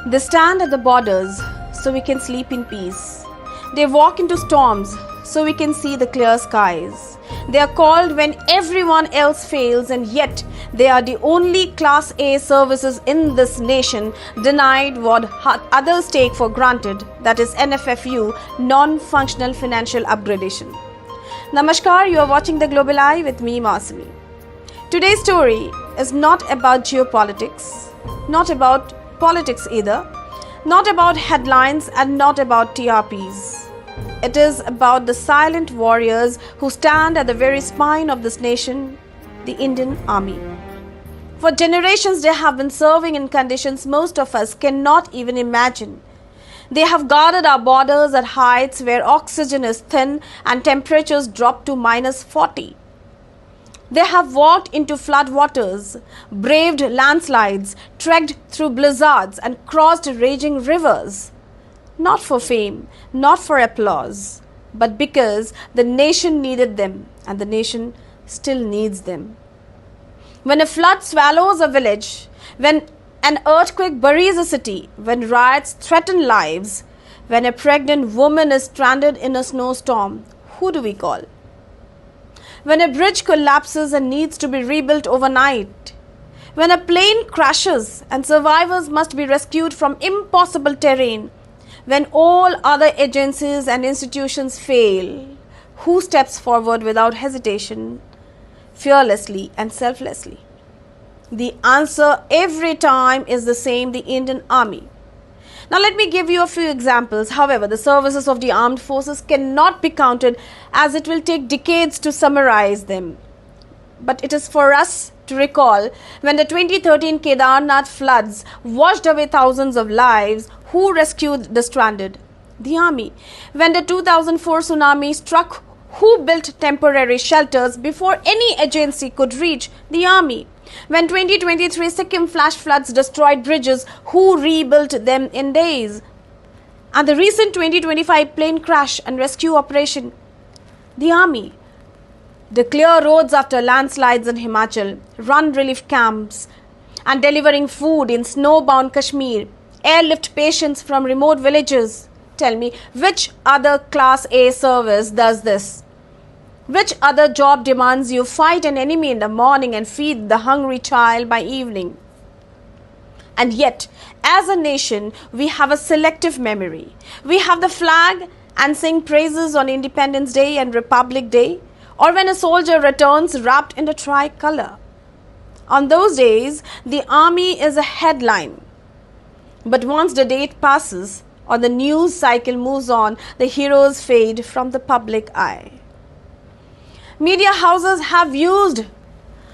They stand at the borders so we can sleep in peace. They walk into storms so we can see the clear skies. They are called when everyone else fails, and yet they are the only Class A services in this nation denied what others take for granted, that is NFFU, non-functional financial upgradation. Namaskar, you are watching The Global Eye with me, Mousumi. Today's story is not about geopolitics, not about politics either, not about headlines and not about TRPs. It is about the silent warriors who stand at the very spine of this nation, the Indian Army. For generations, they have been serving in conditions most of us cannot even imagine. They have guarded our borders at heights where oxygen is thin and temperatures drop to -40. They have walked into floodwaters, braved landslides, trekked through blizzards and crossed raging rivers. Not for fame, not for applause, but because the nation needed them and the nation still needs them. When a flood swallows a village, when an earthquake buries a city, when riots threaten lives, when a pregnant woman is stranded in a snowstorm, who do we call? When a bridge collapses and needs to be rebuilt overnight, when a plane crashes and survivors must be rescued from impossible terrain, when all other agencies and institutions fail, who steps forward without hesitation, fearlessly and selflessly? The answer every time is the same: the Indian Army. Now let me give you a few examples. However, the services of the armed forces cannot be counted, as it will take decades to summarize them. But it is for us to recall when the 2013 Kedarnath floods washed away thousands of lives, who rescued the stranded? The Army. When the 2004 tsunami struck, who built temporary shelters before any agency could reach? The Army. When 2023 Sikkim flash floods destroyed bridges, who rebuilt them in days? And the recent 2025 plane crash and rescue operation? The Army. The clear roads after landslides in Himachal, run relief camps, and delivering food in snowbound Kashmir, airlift patients from remote villages. Tell me, which other Class A service does this? Which other job demands you fight an enemy in the morning and feed the hungry child by evening? And yet, as a nation, we have a selective memory. We have the flag and sing praises on Independence Day and Republic Day, or when a soldier returns wrapped in the tricolor. On those days, the army is a headline. But once the date passes or the news cycle moves on, the heroes fade from the public eye. Media houses have used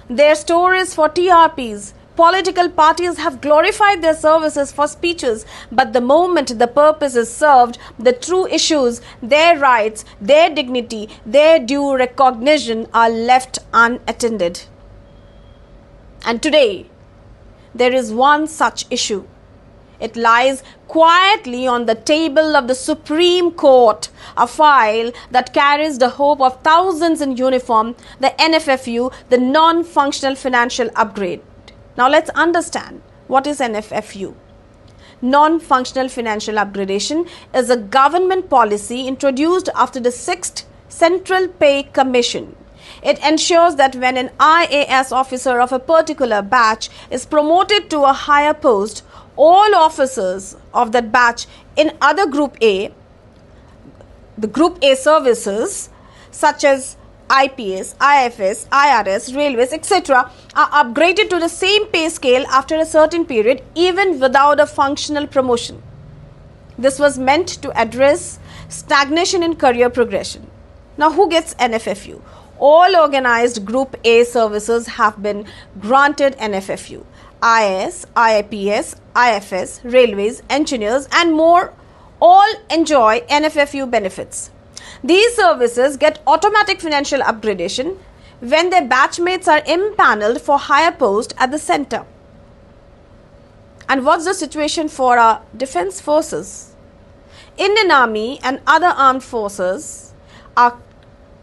their stories for TRPs. Political parties have glorified their services for speeches, but the moment the purpose is served, the true issues, their rights, their dignity, their due recognition are left unattended. And today, there is one such issue. It lies quietly on the table of the Supreme Court, a file that carries the hope of thousands in uniform, the NFFU, the non-functional financial upgrade. Now let's understand, what is NFFU? Non-functional financial upgradation is a government policy introduced after the 6th Central Pay Commission. It ensures that when an IAS officer of a particular batch is promoted to a higher post, all officers of that batch in other Group A, the Group A services such as IPS, IFS, IRS, railways, etc. are upgraded to the same pay scale after a certain period, even without a functional promotion. This was meant to address stagnation in career progression. Now, who gets NFFU? All organized Group A services have been granted NFFU. IAS, IPS, IFS, railways, engineers and more all enjoy NFFU benefits. These services get automatic financial upgradation when their batchmates are impaneled for higher post at the center. And what's the situation for our defense forces? Indian Army and other armed forces are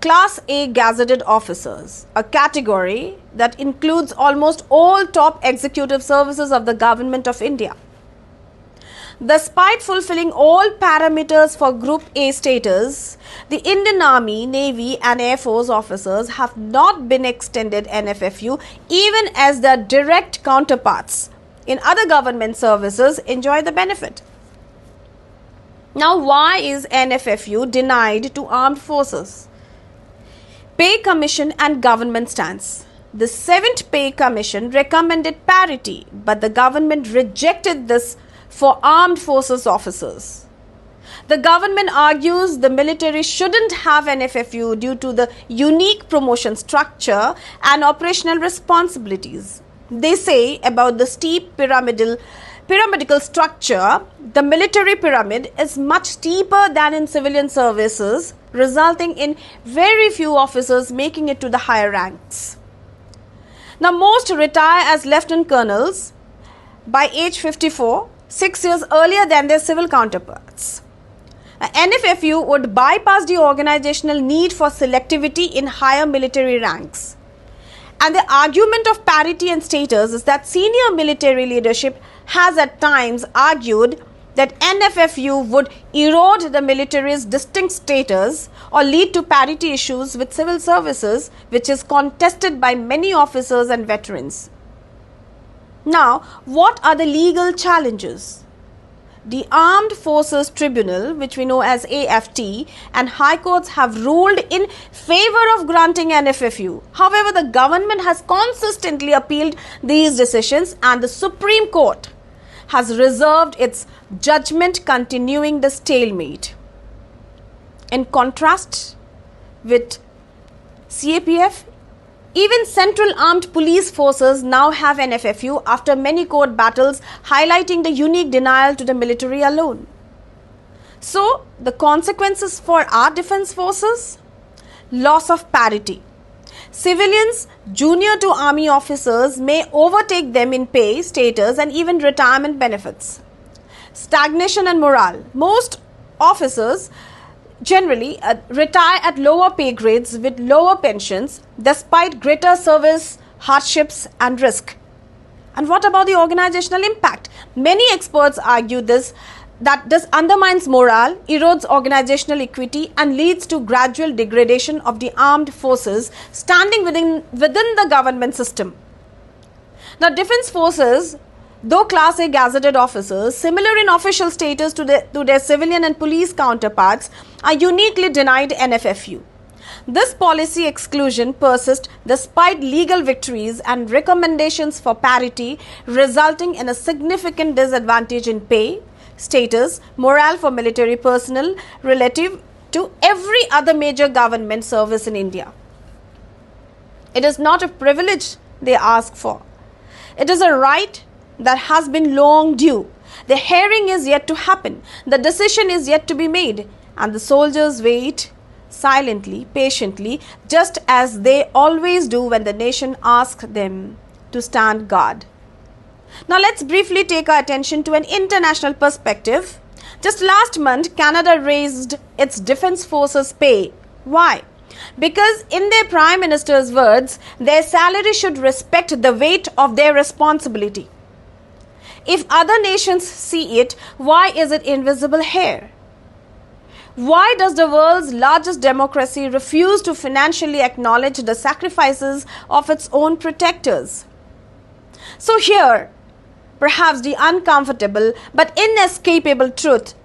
Class A gazetted officers, a category that includes almost all top executive services of the Government of India. Despite fulfilling all parameters for Group A status, the Indian Army, Navy and Air Force officers have not been extended NFFU even as their direct counterparts in other government services enjoy the benefit. Now, why is NFFU denied to armed forces? Pay Commission and government stance. The 7th Pay Commission recommended parity, but the government rejected this for armed forces officers. The government argues the military shouldn't have NFFU due to the unique promotion structure and operational responsibilities. They say about the steep pyramidal structure, the military pyramid is much steeper than in civilian services, resulting in very few officers making it to the higher ranks. Now, most retire as lieutenant colonels by age 54, 6 years earlier than their civil counterparts. NFFU would bypass the organizational need for selectivity in higher military ranks. And the argument of parity and status is that senior military leadership has at times argued that NFFU would erode the military's distinct status or lead to parity issues with civil services, which is contested by many officers and veterans. Now, what are the legal challenges? The Armed Forces Tribunal, which we know as AFT, and High Courts have ruled in favor of granting NFFU. However, the government has consistently appealed these decisions and the Supreme Court has reserved its judgment, continuing the stalemate. In contrast with CAPF, even Central Armed Police Forces now have NFFU after many court battles, highlighting the unique denial to the military alone. So, the consequences for our defense forces? Loss of parity. Civilians junior to army officers may overtake them in pay, status and even retirement benefits. Stagnation and morale. Most officers generally retire at lower pay grades with lower pensions despite greater service, hardships and risk. And what about the organizational impact? Many experts argue that this undermines morale, erodes organizational equity and leads to gradual degradation of the armed forces standing within the government system. Now, defense forces, though Class A gazetted officers, similar in official status to their civilian and police counterparts, are uniquely denied NFFU. This policy exclusion persists despite legal victories and recommendations for parity, resulting in a significant disadvantage in pay, status, morale for military personnel relative to every other major government service in India. It is not a privilege they ask for. It is a right that has been long due. The hearing is yet to happen. The decision is yet to be made. And the soldiers wait silently, patiently, just as they always do when the nation asks them to stand guard. Now, let's briefly take our attention to an international perspective. Just last month, Canada raised its defense forces pay. Why? Because in their Prime Minister's words, their salary should respect the weight of their responsibility. If other nations see it, why is it invisible here? Why does the world's largest democracy refuse to financially acknowledge the sacrifices of its own protectors? So here, perhaps the uncomfortable but inescapable truth: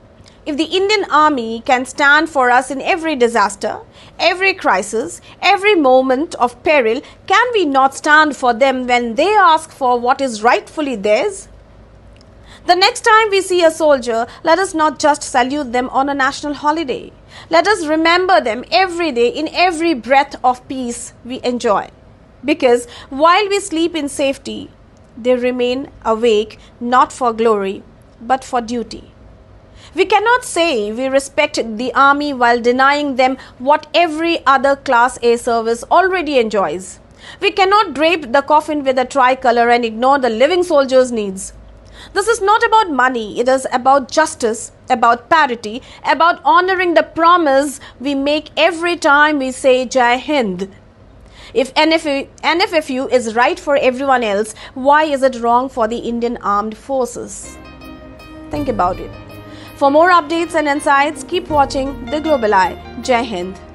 if the Indian Army can stand for us in every disaster, every crisis, every moment of peril, can we not stand for them when they ask for what is rightfully theirs? The next time we see a soldier, let us not just salute them on a national holiday. Let us remember them every day in every breath of peace we enjoy. Because while we sleep in safety, they remain awake not for glory, but for duty. We cannot say we respect the army while denying them what every other Class A service already enjoys. We cannot drape the coffin with a tricolor and ignore the living soldiers' needs. This is not about money, it is about justice, about parity, about honoring the promise we make every time we say Jai Hind. If NFFU is right for everyone else, why is it wrong for the Indian Armed Forces? Think about it. For more updates and insights, keep watching The Global Eye. Jai Hind.